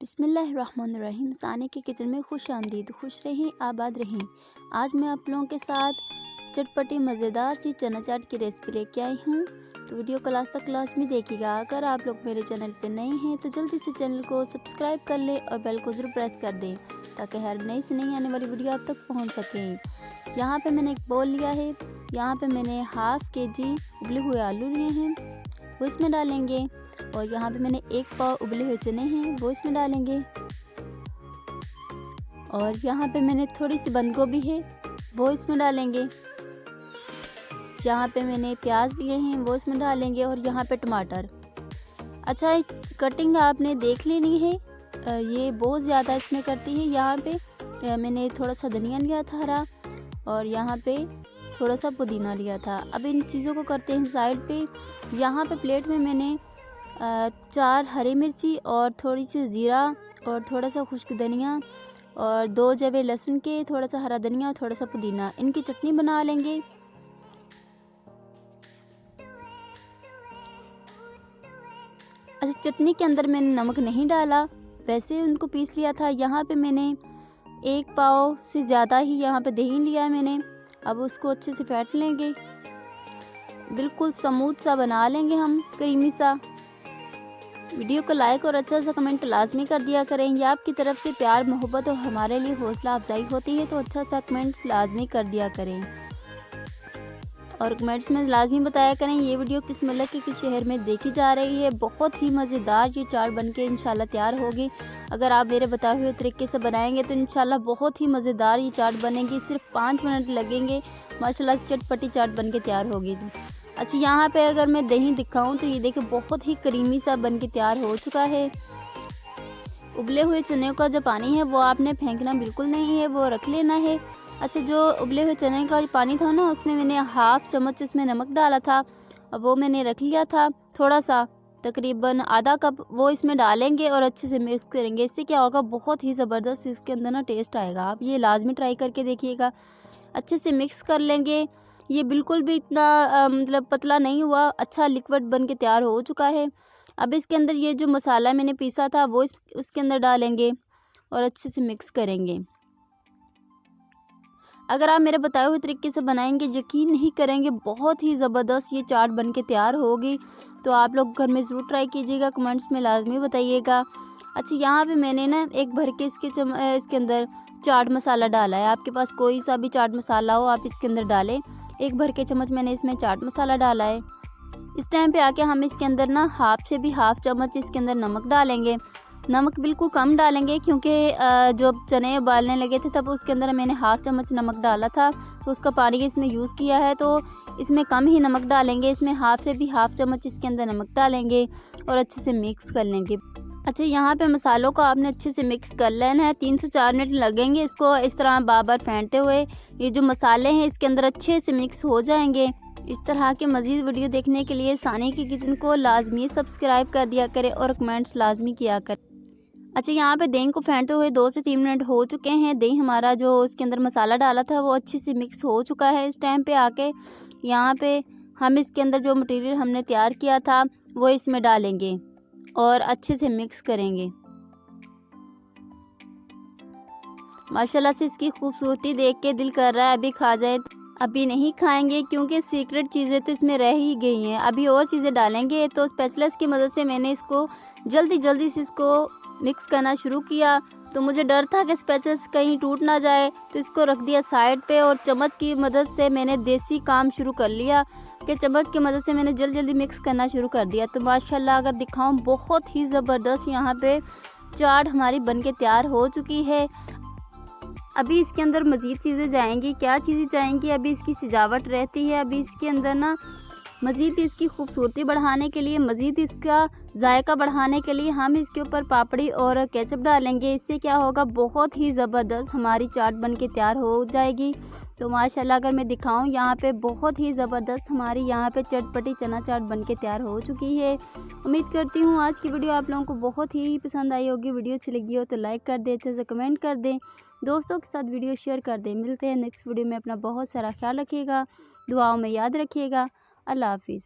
बिस्मिल्लाहिर्रहमानिर्रहीम। सानी के किचन में खुश आमदीद। खुश रहें, आबाद रहें। आज मैं आप लोगों के साथ चटपटी मज़ेदार सी चना चाट की रेसिपी लेके आई हूँ, तो वीडियो को लास्ट तक लाजमी देखिएगा। अगर आप लोग मेरे चैनल पे नए हैं तो जल्दी से चैनल को सब्सक्राइब कर लें और बेल को ज़रूर प्रेस कर दें ताकि हर नई से नई आने वाली वीडियो आप तक पहुँच सकें। यहाँ पे मैंने एक बोल लिया है, यहाँ पे मैंने हाफ़ केजी उबले हुए आलू लिए हैं, वो इसमें डालेंगे। और यहाँ पे मैंने 1 पाव उबले हुए चने हैं, वो इसमें डालेंगे। और यहाँ पे मैंने थोड़ी सी बंद गोभी है, वो इसमें डालेंगे। यहाँ पे मैंने प्याज लिए हैं, वो इसमें डालेंगे। और यहाँ पे टमाटर। अच्छा, कटिंग आपने देख लेनी है, ये बहुत ज़्यादा इसमें करती है। यहाँ पे मैंने थोड़ा सा धनिया लिया था हरा, और यहाँ पे थोड़ा सा पुदीना लिया था। अब इन चीज़ों को करते हैं साइड पे। यहाँ पे प्लेट में मैंने 4 हरी मिर्ची और थोड़ी सी ज़ीरा और थोड़ा सा खुश्क धनिया और 2 जवे लहसुन के, थोड़ा सा हरा धनिया और थोड़ा सा पुदीना, इनकी चटनी बना लेंगे। अच्छा, चटनी के अंदर मैंने नमक नहीं डाला, वैसे उनको पीस लिया था। यहाँ पे मैंने 1 पाव से ज़्यादा ही यहाँ पे दही लिया है मैंने। अब उसको अच्छे से फेंट लेंगे, बिल्कुल स्मूथ सा बना लेंगे हम, क्रीमी सा। वीडियो को लाइक और अच्छा सा कमेंट लाजमी कर दिया करें। ये आपकी तरफ से प्यार मोहब्बत और हमारे लिए हौसला अफजाई होती है, तो अच्छा सा कमेंट लाजमी कर दिया करें और कमेंट्स में लाजमी बताया करें ये वीडियो किस मुल्क के किस शहर में देखी जा रही है। बहुत ही मज़ेदार ये चाट बनके इंशाल्लाह तैयार होगी। अगर आप मेरे बताए हुए तरीके से बनाएंगे तो इंशाल्लाह बहुत ही मज़ेदार ये चाट बनेगी। सिर्फ 5 मिनट लगेंगे, माशाल्लाह चटपटी चाट बनके तैयार होगी। अच्छा, यहाँ पे अगर मैं दही दिखाऊं तो ये देखिए बहुत ही क्रीमी सा बन के तैयार हो चुका है। उबले हुए चने का जो पानी है वो आपने फेंकना बिल्कुल नहीं है, वो रख लेना है। अच्छा, जो उबले हुए चने का पानी था ना, उसमें मैंने हाफ़ चम्मच इसमें नमक डाला था, अब वो मैंने रख लिया था थोड़ा सा, तकरीबन आधा कप, वो इसमें डालेंगे और अच्छे से मिक्स करेंगे। इससे क्या होगा, बहुत ही ज़बरदस्त इसके अंदर ना टेस्ट आएगा। आप ये लाजमी ट्राई करके देखिएगा। अच्छे से मिक्स कर लेंगे। ये बिल्कुल भी इतना मतलब पतला नहीं हुआ, अच्छा लिक्विड बन के तैयार हो चुका है। अब इसके अंदर ये जो मसाला मैंने पीसा था वो इसके अंदर डालेंगे और अच्छे से मिक्स करेंगे। अगर आप मेरे बताए हुए तरीके से बनाएंगे, यकीन नहीं करेंगे, बहुत ही ज़बरदस्त ये चाट बन के तैयार होगी। तो आप लोग घर में ज़रूर ट्राई कीजिएगा, कमेंट्स में लाजमी बताइएगा। अच्छा, यहाँ पे मैंने ना एक भर के इसके अंदर चाट मसाला डाला है। आपके पास कोई सा भी चाट मसाला हो आप इसके अंदर डालें। 1 भर के चम्मच मैंने इसमें चाट मसाला डाला है। इस टाइम पे आके हम इसके अंदर ना हाफ़ से भी हाफ़ चम्मच इसके अंदर नमक डालेंगे। नमक बिल्कुल कम डालेंगे क्योंकि जब चने उबालने लगे थे तब उसके अंदर मैंने हाफ़ चम्मच नमक डाला था, तो उसका पानी इसमें यूज़ किया है, तो इसमें कम ही नमक डालेंगे। इसमें हाफ़ से भी हाफ़ चम्मच इसके अंदर नमक डालेंगे और अच्छे से मिक्स कर लेंगे। अच्छा, यहाँ पे मसालों को आपने अच्छे से मिक्स कर लेना है। 3 से 4 मिनट लगेंगे इसको इस तरह बार-बार फेंटते हुए। ये जो मसाले हैं इसके अंदर अच्छे से मिक्स हो जाएंगे। इस तरह के मज़ीद वीडियो देखने के लिए सानी की किचन को लाजमी सब्सक्राइब कर दिया करें और कमेंट्स लाजमी किया करें। अच्छा, यहाँ पे दही को फेंटते हुए 2 से 3 मिनट हो चुके हैं। दही हमारा जो इसके अंदर मसाला डाला था वो अच्छे से मिक्स हो चुका है। इस टाइम पे आके यहाँ पे हम इसके अंदर जो मटेरियल हमने तैयार किया था वो इसमें डालेंगे और अच्छे से मिक्स करेंगे। माशाल्लाह से इसकी खूबसूरती देख के दिल कर रहा है अभी खा जाए। अभी नहीं खाएंगे क्योंकि सीक्रेट चीज़ें तो इसमें रह ही गई हैं, अभी और चीज़ें डालेंगे। तो स्पैचुला की मदद से मैंने इसको जल्दी से इसको मिक्स करना शुरू किया। तो मुझे डर था कि स्पैचुला कहीं टूट ना जाए, तो इसको रख दिया साइड पे और चम्मच की मदद से मैंने देसी काम शुरू कर लिया कि चम्मच की मदद से मैंने जल्दी मिक्स करना शुरू कर दिया। तो माशाल्लाह अगर दिखाऊं, बहुत ही ज़बरदस्त यहाँ पे चाट हमारी बनके तैयार हो चुकी है। अभी इसके अंदर मज़ीद चीज़ें जाएंगी। क्या चीज़ें जाएंगी, अभी इसकी सजावट रहती है। अभी इसके अंदर ना मज़ीद इसकी खूबसूरती बढ़ाने के लिए, मज़ीद इसका जायका बढ़ाने के लिए हम इसके ऊपर पापड़ी और केचप डालेंगे। इससे क्या होगा, बहुत ही ज़बरदस्त हमारी चाट बनके तैयार हो जाएगी। तो माशाल्लाह अगर मैं दिखाऊं, यहाँ पे बहुत ही ज़बरदस्त हमारी यहाँ पे चटपटी चना चाट बनके तैयार हो चुकी है। उम्मीद करती हूँ आज की वीडियो आप लोगों को बहुत ही पसंद आई होगी। वीडियो अच्छी लगी हो तो लाइक कर दें, अच्छे से कमेंट कर दें, दोस्तों के साथ वीडियो शेयर कर दें। मिलते हैं नेक्स्ट वीडियो में। अपना बहुत सारा ख्याल रखिएगा, दुआओं में याद रखिएगा। अल्लाह हाफिज़।